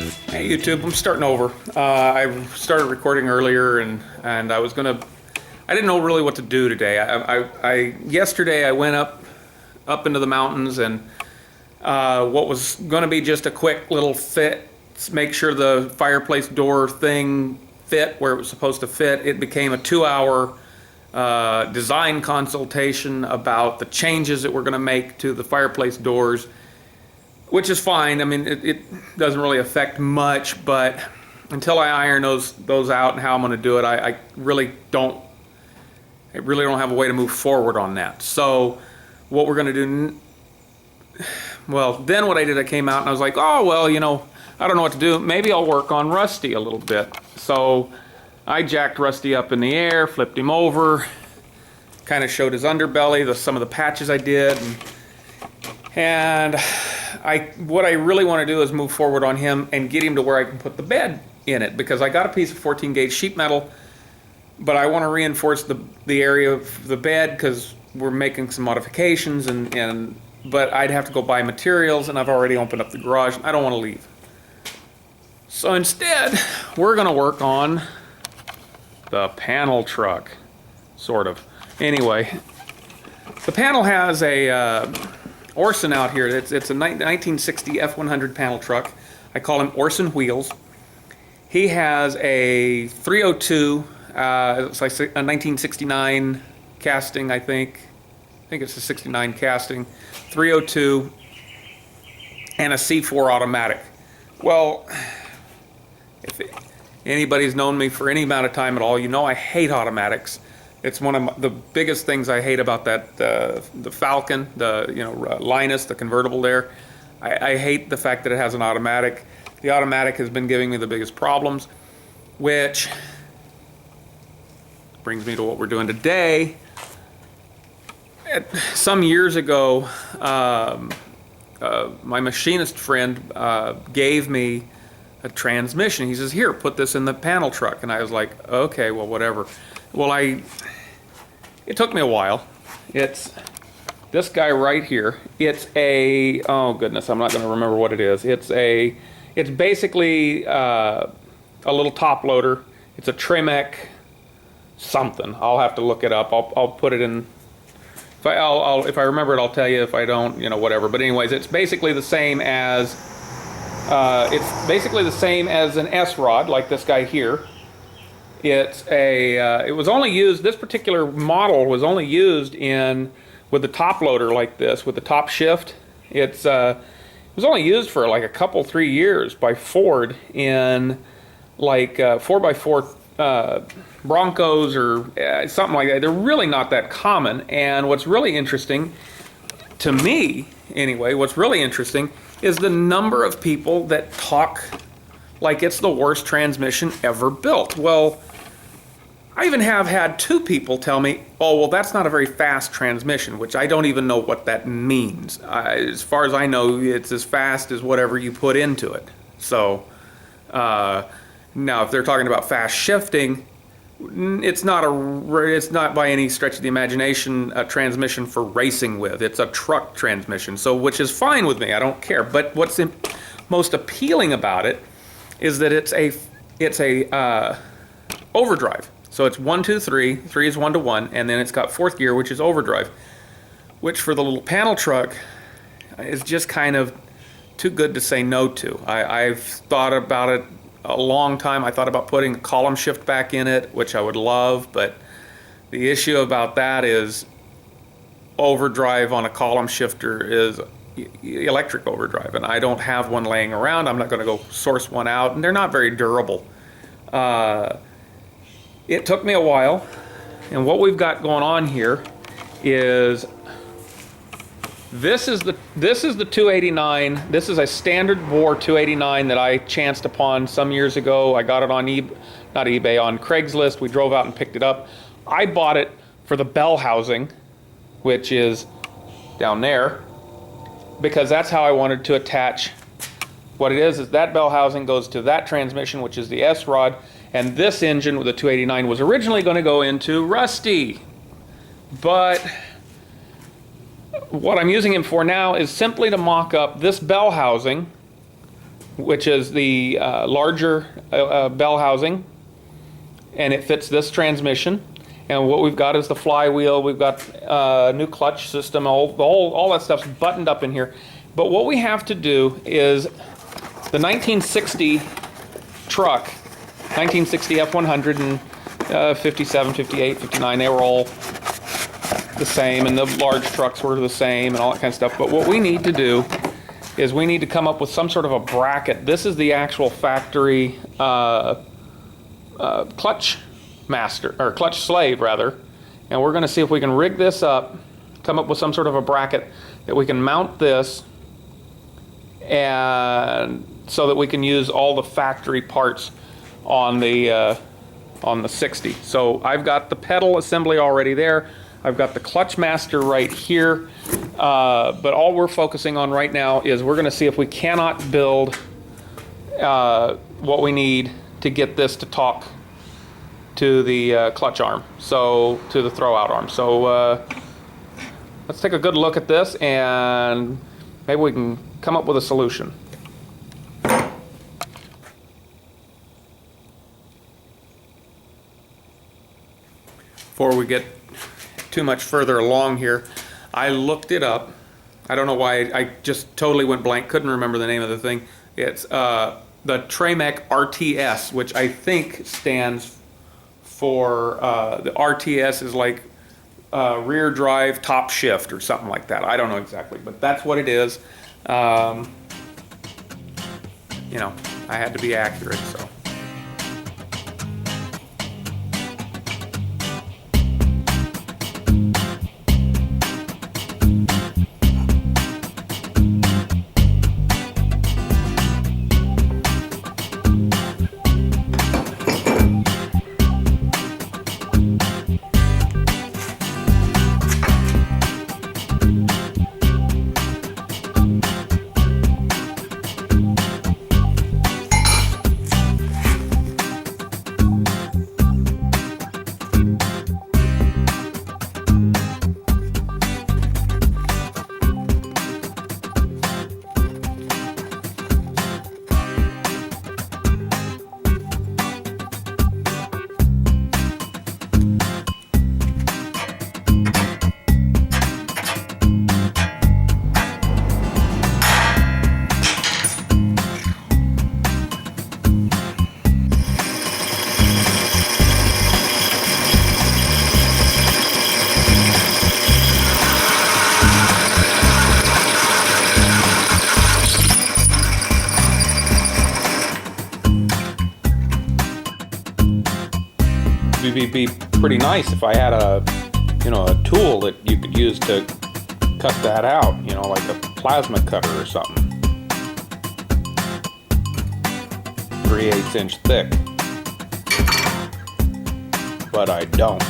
Hey YouTube, I'm starting over. I started recording earlier and I was gonna, I didn't know really what to do today. Yesterday I went up into the mountains and what was gonna be just a quick little fit, make sure the fireplace door thing fit where it was supposed to fit. It became a 2-hour design consultation about the changes that we're gonna make to the fireplace doors. Which is fine. I mean, it doesn't really affect much, but until I iron those out and how I'm going to do it, I really don't have a way to move forward on that. So what we're going to do, well, then what I did, I came out and I was like, oh, well, you know, I don't know what to do. Maybe I'll work on Rusty a little bit. So I jacked Rusty up in the air, flipped him over, kind of showed his underbelly, some of the patches I did, and what I really want to do is move forward on him and get him to where I can put the bed in it, because I got a piece of 14 gauge sheet metal, but I want to reinforce the area of the bed because we're making some modifications, but I'd have to go buy materials, and I've already opened up the garage and I don't want to leave. So instead we're going to work on the panel truck, sort of. Anyway, the panel has a Orson out here. It's a 1960 F100 panel truck. I call him Orson Wheels. He has a 302, it's like a 1969 casting, I think. I think it's a 69 casting, 302, and a C4 automatic. Well, if anybody's known me for any amount of time at all, you know I hate automatics. It's one of the biggest things I hate about that, the Falcon, Linus, the convertible there. I hate the fact that it has an automatic. The automatic has been giving me the biggest problems, which brings me to what we're doing today. Some years ago, my machinist friend gave me a transmission. He says, here, put this in the panel truck. And I was like, okay, well, whatever. Well, it took me a while. It's this guy right here. It's a, oh goodness, I'm not going to remember what it is. It's basically a little top loader. It's a Tremec something. I'll have to look it up. I'll put it in. If I remember it, I'll tell you. If I don't, whatever. But anyways, it's basically the same as an S rod, like this guy here. It was only used, this particular model was only used with the top loader like this, with the top shift. It was only used for like a couple, 3 years by Ford in like 4x4 Broncos or something like that. They're really not that common. And what's really interesting, to me anyway, what's really interesting is the number of people that talk like it's the worst transmission ever built. Well, I even have had 2 people tell me, oh, well, that's not a very fast transmission, which I don't even know what that means. As far as I know, it's as fast as whatever you put into it. So, now if they're talking about fast shifting, it's not by any stretch of the imagination a transmission for racing with. It's a truck transmission, so which is fine with me. I don't care. But what's most appealing about it is that it's a overdrive. So it's 1, 2, 3. 3 is 1 to 1, and then it's got 4th gear, which is overdrive, which for the little panel truck is just kind of too good to say no to. I've thought about it a long time. I thought about putting a column shift back in it, which I would love, but the issue about that is overdrive on a column shifter is electric overdrive, and I don't have one laying around. I'm not going to go source one out, and they're not very durable. It took me a while, and what we've got going on here is this is the 289. This is a standard bore 289 that I chanced upon some years ago. I got it on on Craigslist. We drove out and picked it up. I bought it for the bell housing, which is down there, because that's how I wanted to attach. What it is that bell housing goes to that transmission, which is the S rod, and this engine with the 289 was originally going to go into Rusty. But what I'm using him for now is simply to mock up this bell housing which is the larger bell housing, and it fits this transmission. And what we've got is the flywheel. We've got a new clutch system. All that stuff's buttoned up in here. But what we have to do is the 1960 truck, 1960 F100 and 57, 58, 59, they were all the same, and the large trucks were the same and all that kind of stuff. But what we need to do is we need to come up with some sort of a bracket. This is the actual factory clutch master, or clutch slave rather, and we're going to see if we can rig this up, come up with some sort of a bracket that we can mount this, and so that we can use all the factory parts on the 60. So I've got the pedal assembly already there. I've got the clutch master right here, but all we're focusing on right now is we're going to see if we cannot build what we need to get this to talk to the clutch arm, so to the throw-out arm. So let's take a good look at this, and maybe we can come up with a solution. Before we get too much further along here, I looked it up. I don't know why I just totally went blank, couldn't remember the name of the thing. It's the Tremec RTS, which I think stands for, the RTS is like rear drive top shift or something like that. I don't know exactly, but that's what it is. You know, I had to be accurate, so. It'd be pretty nice if I had a, you know, a tool that you could use to cut that out, you know, like a plasma cutter or something. 3/8 inch thick. But I don't.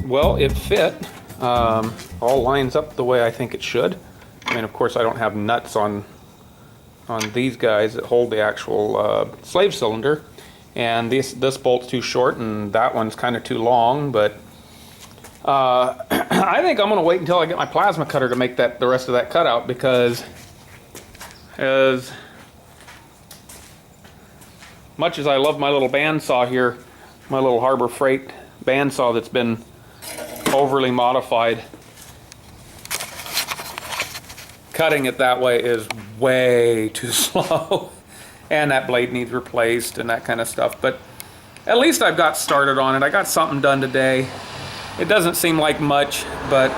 Well, it fit. All lines up the way I think it should. I mean, of course, I don't have nuts on these guys that hold the actual slave cylinder, and this bolt's too short, and that one's kind of too long. But I think I'm going to wait until I get my plasma cutter to make the rest of that cutout, because as much as I love my little bandsaw here, my little Harbor Freight bandsaw that's been overly modified, cutting it that way is way too slow, and that blade needs replaced and that kind of stuff. But at least I've got started on it. I got something done today. It doesn't seem like much, but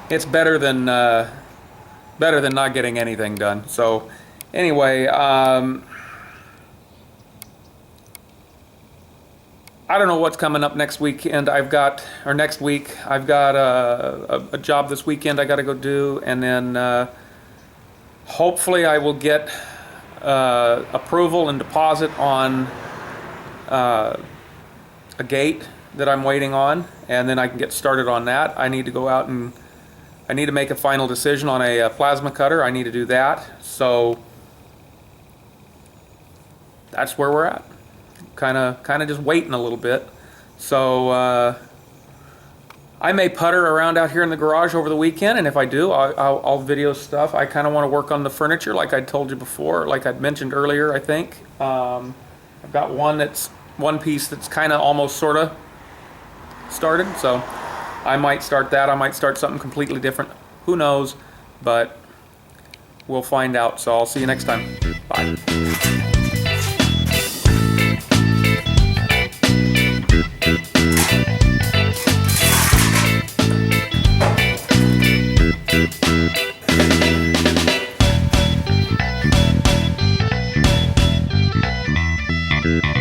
it's better than not getting anything done. So anyway, I don't know what's coming up next weekend. Next week, I've got a job this weekend I got to go do, and then hopefully I will get approval and deposit on a gate that I'm waiting on, and then I can get started on that. I need to go out and I need to make a final decision on a plasma cutter. I need to do that. So that's where we're at. Kind of just waiting a little bit. So I may putter around out here in the garage over the weekend, and if I do, I'll video stuff. I kind of want to work on the furniture, like I told you before, like I'd mentioned earlier. I think I've got one piece that's kind of almost sort of started, so I might start that. I might start something completely different. Who knows? But we'll find out. So I'll see you next time. Bye. Thank you.